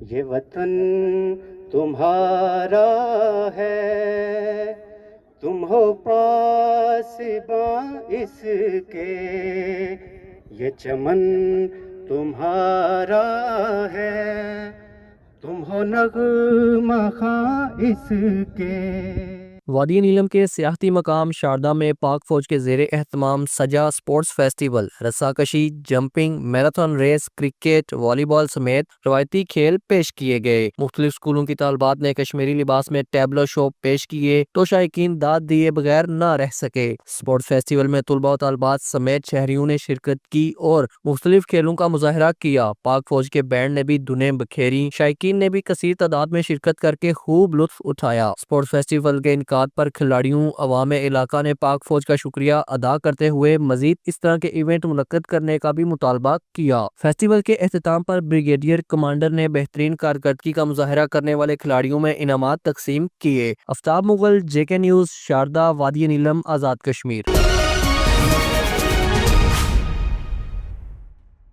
یہ وطن تمہارا ہے، تم ہو پاسباں اس کے، یہ چمن تمہارا ہے، تم ہو نغمہ خواں اس کے۔ وادی نیلم کے سیاحتی مقام شاردا میں پاک فوج کے زیر اہتمام سجا سپورٹس فیسٹیول، رسا کشی، جمپنگ، میراتھن ریس، کرکٹ، والی بال سمیت روایتی کھیل پیش کیے گئے۔ مختلف اسکولوں کی طالبات نے کشمیری لباس میں ٹیبلو شو پیش کیے تو شائقین داد دیے بغیر نہ رہ سکے۔ سپورٹس فیسٹیول میں طلباء و طالبات سمیت شہریوں نے شرکت کی اور مختلف کھیلوں کا مظاہرہ کیا۔ پاک فوج کے بینڈ نے بھی دھنیں بکھیری، شائقین نے بھی کثیر تعداد میں شرکت کر کے خوب لطف اٹھایا۔ سپورٹس فیسٹیول کے انعقاد پر کھلاڑیوں، عوام علاقہ نے پاک فوج کا شکریہ ادا کرتے ہوئے مزید اس طرح کے ایونٹ منعقد کرنے کا بھی مطالبہ کیا۔ فیسٹیول کے اختتام پر بریگیڈیئر کمانڈر نے بہترین کارکردگی کا مظاہرہ کرنے والے کھلاڑیوں میں انعامات تقسیم کیے۔ آفتاب مغل، JK نیوز، شاردا، وادی نیلم، آزاد کشمیر۔